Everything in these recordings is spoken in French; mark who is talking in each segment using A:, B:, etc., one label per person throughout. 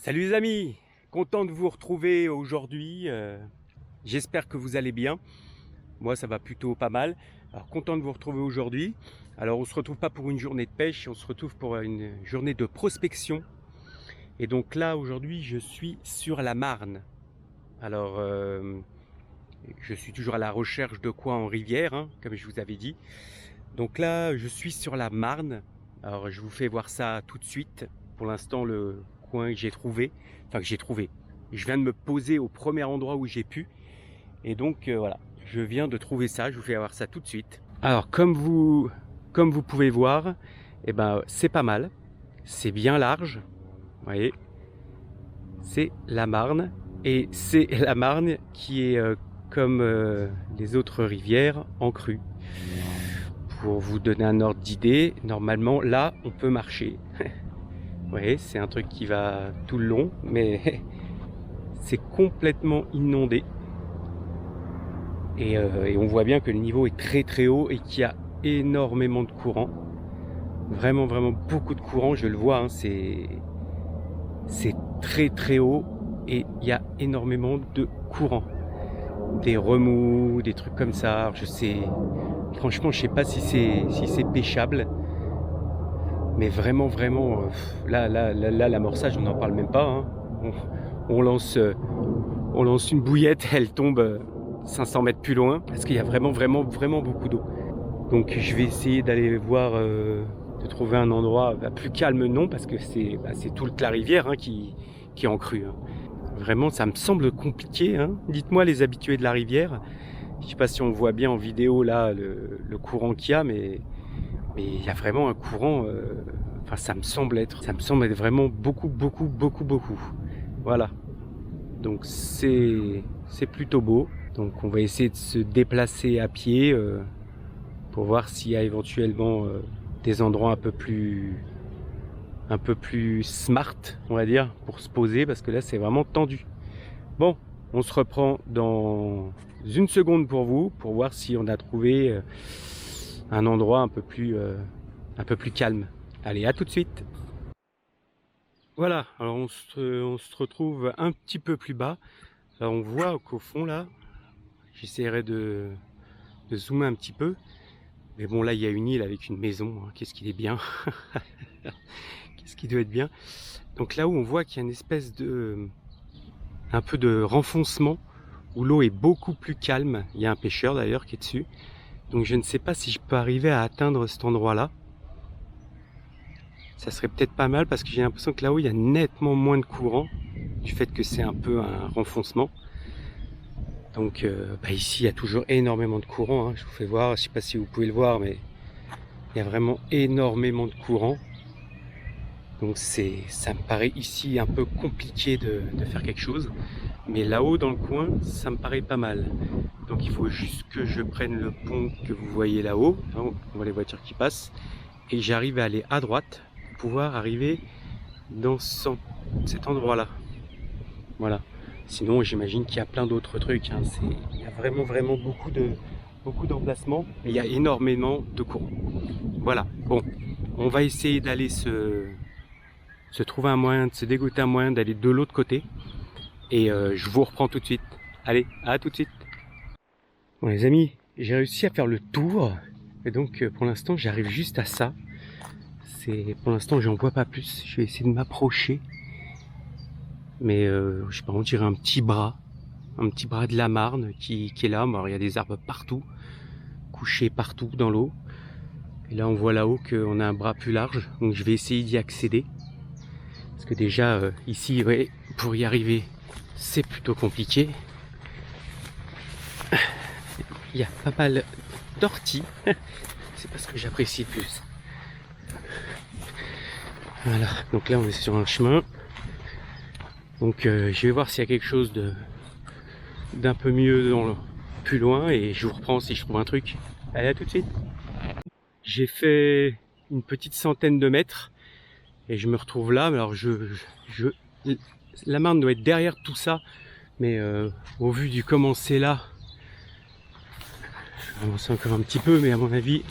A: Salut les amis, content de vous retrouver aujourd'hui. J'espère que vous allez bien. Moi ça va plutôt pas mal. Alors content de vous retrouver aujourd'hui. Alors on se retrouve pas pour une journée de pêche, on se retrouve pour une journée de prospection. Et donc là aujourd'hui je suis sur la Marne. Alors je suis toujours à la recherche de quoi en rivière, hein, comme je vous avais dit. Donc là je suis sur la Marne. Alors je vous fais voir ça tout de suite. Pour l'instant le coin que j'ai trouvé, je viens de me poser au premier endroit où j'ai pu, et donc voilà, je viens de trouver ça, je vous fais voir ça tout de suite. Alors comme vous pouvez voir, eh ben, c'est pas mal, c'est bien large, vous voyez, c'est la Marne, et c'est la Marne qui est comme les autres rivières en crue. Pour vous donner un ordre d'idée, normalement là on peut marcher. Oui, c'est un truc qui va tout le long, mais c'est complètement inondé. Et on voit bien que le niveau est très très haut et qu'il y a énormément de courant. Vraiment beaucoup de courant, je le vois, hein, c'est très très haut et il y a énormément de courant. Des remous, des trucs comme ça, franchement je sais pas si c'est pêchable. Mais vraiment, là, l'amorçage, on n'en parle même pas. Hein. On lance une bouillette, elle tombe 500 mètres plus loin, parce qu'il y a vraiment beaucoup d'eau. Donc je vais essayer d'aller voir, de trouver un endroit plus calme, non, parce que c'est toute la rivière, hein, qui est en crue. Hein. Vraiment, ça me semble compliqué. Hein. Dites-moi les habitués de la rivière. Je sais pas si on voit bien en vidéo là le courant qu'il y a, mais il y a vraiment un courant, enfin ça me semble être vraiment beaucoup. Voilà, donc c'est plutôt beau. Donc on va essayer de se déplacer à pied pour voir s'il y a éventuellement des endroits un peu plus smart, on va dire, pour se poser, parce que là c'est vraiment tendu. Bon, on se reprend dans une seconde pour vous, pour voir si on a trouvé un endroit un peu plus calme. Allez, à tout de suite. Voilà, alors on se retrouve un petit peu plus bas. Alors on voit qu'au fond là, j'essaierai de zoomer un petit peu. Mais bon, là il y a une île avec une maison, hein. Qu'est-ce qu'il est bien. Qu'est-ce qui doit être bien. Donc là où on voit qu'il y a une espèce de un peu de renfoncement, où l'eau est beaucoup plus calme. Il y a un pêcheur d'ailleurs qui est dessus. Donc je ne sais pas si je peux arriver à atteindre cet endroit-là. Ça serait peut-être pas mal, parce que j'ai l'impression que là-haut il y a nettement moins de courant, du fait que c'est un peu un renfoncement. Donc ici il y a toujours énormément de courant, hein. Je vous fais voir, je ne sais pas si vous pouvez le voir, mais il y a vraiment énormément de courant. Donc ça me paraît ici un peu compliqué de faire quelque chose. Mais là-haut dans le coin, ça me paraît pas mal. Donc il faut juste que je prenne le pont que vous voyez là-haut. On voit les voitures qui passent. Et j'arrive à aller à droite pour pouvoir arriver dans cet endroit-là. Voilà. Sinon j'imagine qu'il y a plein d'autres trucs. Hein. Il y a vraiment beaucoup d'emplacements. Et il y a énormément de courant. Voilà. Bon, on va essayer d'aller se trouver un moyen, de se dégoter un moyen d'aller de l'autre côté. Et je vous reprends tout de suite. Allez, à tout de suite. Bon les amis, j'ai réussi à faire le tour. Et donc pour l'instant j'arrive juste à ça. Pour l'instant j'en vois pas plus. Je vais essayer de m'approcher. Mais je sais pas, on dirait un petit bras de la Marne qui est là. Alors, il y a des arbres partout, couchés partout dans l'eau. Et là on voit là-haut qu'on a un bras plus large. Donc je vais essayer d'y accéder. Parce que déjà ici, ouais, pour y arriver, c'est plutôt compliqué. Il y a pas mal d'orties. C'est pas ce que j'apprécie le plus. Voilà, donc là on est sur un chemin. Donc je vais voir s'il y a quelque chose d'un peu mieux plus loin, et je vous reprends si je trouve un truc. Allez, à tout de suite. J'ai fait une petite centaine de mètres et je me retrouve là. Alors la Marne doit être derrière tout ça, mais au vu du comment c'est là, je vais avancer encore un petit peu, mais à mon avis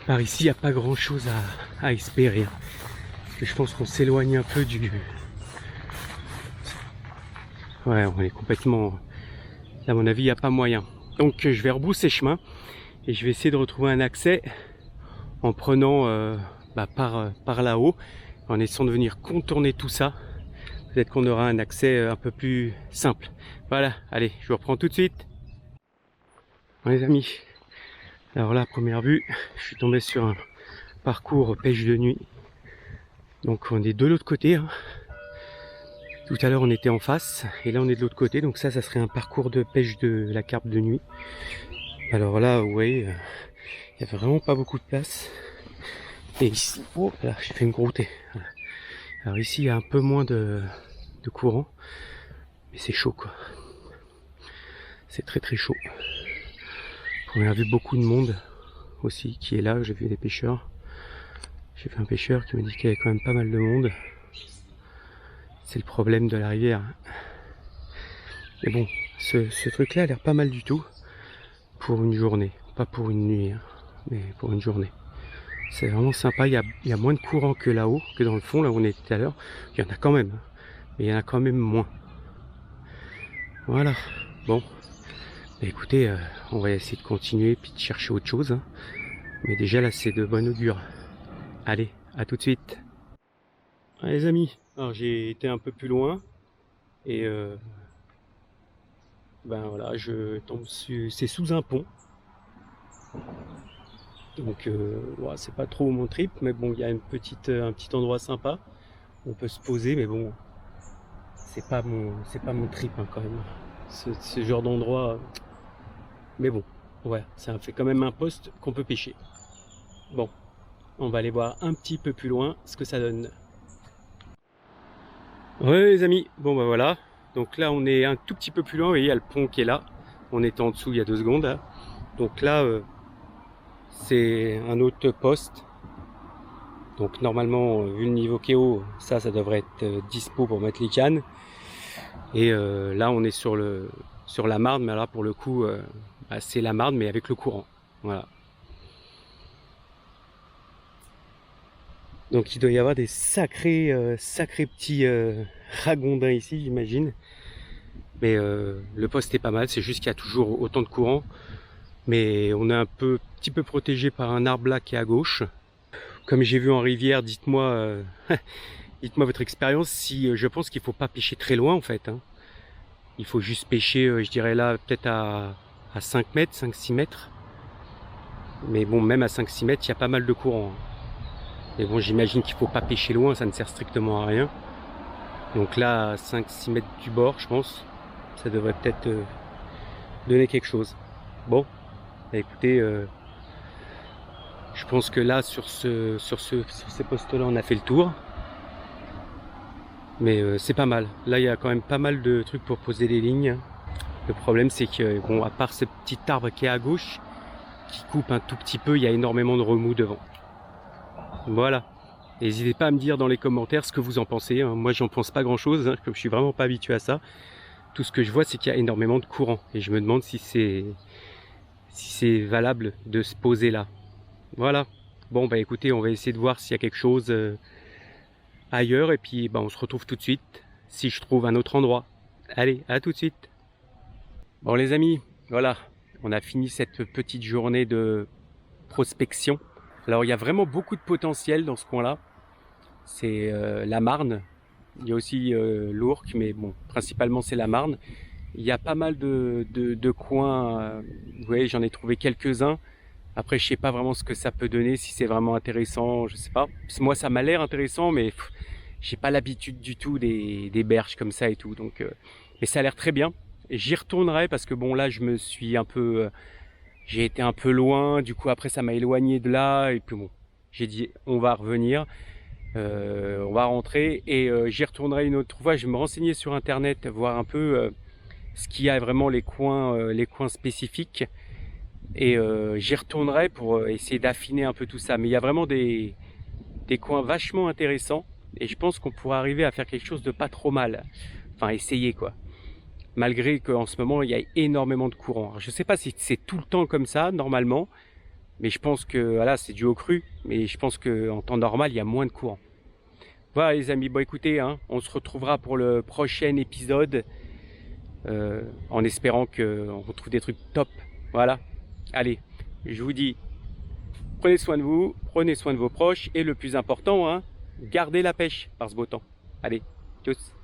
A: par ici il n'y a pas grand chose à espérer. Parce que je pense qu'on s'éloigne un peu Ouais, on est complètement... À mon avis, il n'y a pas moyen. Donc je vais rebrousser chemin et je vais essayer de retrouver un accès en prenant par là-haut, en essayant de venir contourner tout ça. Peut-être qu'on aura un accès un peu plus simple. Voilà, allez, je vous reprends tout de suite. Bon, les amis, alors là, à première vue, je suis tombé sur un parcours pêche de nuit. Donc on est de l'autre côté, hein. Tout à l'heure on était en face et là on est de l'autre côté, donc ça serait un parcours de pêche de la carpe de nuit. Alors là, ouais, il n'y a vraiment pas beaucoup de place. Et ici, oh là, j'ai fait une groutée. Voilà. Alors ici il y a un peu moins de courant, mais c'est chaud quoi. C'est très très chaud. On a vu beaucoup de monde aussi qui est là, j'ai vu des pêcheurs. J'ai vu un pêcheur qui m'a dit qu'il y avait quand même pas mal de monde. C'est le problème de la rivière. Mais bon, ce truc-là a l'air pas mal du tout pour une journée. Pas pour une nuit, hein, mais pour une journée. C'est vraiment sympa. Il y a moins de courant que là-haut, que dans le fond, là où on était tout à l'heure. Il y en a quand même, mais il y en a quand même moins. Voilà. Bon. Bah, écoutez, on va essayer de continuer puis de chercher autre chose, hein. Mais déjà là, c'est de bonne augure. Allez, à tout de suite. Ah, les amis, alors j'ai été un peu plus loin et ben voilà, je tombe c'est sous un pont. Donc ouais, c'est pas trop mon trip, mais bon, il y a un petit endroit sympa. On peut se poser, mais bon, c'est pas mon trip, hein, quand même. Ce genre d'endroit, mais bon, ouais, ça fait quand même un poste qu'on peut pêcher. Bon, on va aller voir un petit peu plus loin ce que ça donne. Ouais les amis, bon bah voilà, donc là on est un tout petit peu plus loin, vous voyez il y a le pont qui est là, on était en dessous il y a 2 secondes, hein. Donc là c'est un autre poste, donc normalement vu le niveau qui est haut, ça devrait être dispo pour mettre les cannes, et là on est sur la Marne, mais là pour le coup c'est la Marne mais avec le courant, voilà. Donc il doit y avoir des sacrés petits ragondins ici, j'imagine. Mais le poste est pas mal, c'est juste qu'il y a toujours autant de courant. Mais on est petit peu protégé par un arbre là qui est à gauche. Comme j'ai vu en rivière, dites-moi dites-moi votre expérience, si je pense qu'il faut pas pêcher très loin en fait, hein. Il faut juste pêcher, je dirais là, peut-être à 5 mètres, 5-6 mètres. Mais bon, même à 5-6 mètres, il y a pas mal de courant, hein. Mais bon, j'imagine qu'il faut pas pêcher loin, ça ne sert strictement à rien. Donc là, à 5-6 mètres du bord, je pense, ça devrait peut-être donner quelque chose. Bon, bah écoutez, je pense que là, sur ces postes-là, on a fait le tour. Mais c'est pas mal. Là, il y a quand même pas mal de trucs pour poser les lignes. Le problème, c'est que, bon, à part ce petit arbre qui est à gauche, qui coupe un tout petit peu, il y a énormément de remous devant. Voilà. N'hésitez pas à me dire dans les commentaires ce que vous en pensez, hein. Moi, j'en pense pas grand-chose, hein, comme je suis vraiment pas habitué à ça. Tout ce que je vois, c'est qu'il y a énormément de courant. Et je me demande si c'est valable de se poser là. Voilà. Bon, bah écoutez, on va essayer de voir s'il y a quelque chose ailleurs. Et puis, bah, on se retrouve tout de suite si je trouve un autre endroit. Allez, à tout de suite. Bon, les amis, voilà. On a fini cette petite journée de prospection. Alors il y a vraiment beaucoup de potentiel dans ce coin-là. C'est la Marne. Il y a aussi l'Ourcq, mais bon, principalement c'est la Marne. Il y a pas mal de coins. Vous voyez, j'en ai trouvé quelques-uns. Après, je sais pas vraiment ce que ça peut donner, si c'est vraiment intéressant, je sais pas. Moi, ça m'a l'air intéressant, mais j'ai pas l'habitude du tout des berges comme ça et tout. Donc, mais ça a l'air très bien. Et j'y retournerai parce que bon, là, je me suis un peu j'ai été un peu loin, du coup après ça m'a éloigné de là, et puis bon, j'ai dit on va revenir, on va rentrer, et j'y retournerai une autre fois. Je vais me renseigner sur internet, voir un peu ce qu'il y a vraiment les coins spécifiques, et j'y retournerai pour essayer d'affiner un peu tout ça. Mais il y a vraiment des coins vachement intéressants, et je pense qu'on pourra arriver à faire quelque chose de pas trop mal, enfin essayer quoi. Malgré qu'en ce moment, il y a énormément de courant. Alors, je ne sais pas si c'est tout le temps comme ça, normalement, mais je pense que, voilà, c'est dû au cru, mais je pense qu'en temps normal, il y a moins de courant. Voilà les amis, bon écoutez, hein, on se retrouvera pour le prochain épisode. en espérant qu'on retrouve des trucs top. Voilà. Allez, je vous dis, prenez soin de vous, prenez soin de vos proches et le plus important, hein, gardez la pêche par ce beau temps. Allez, tchuss.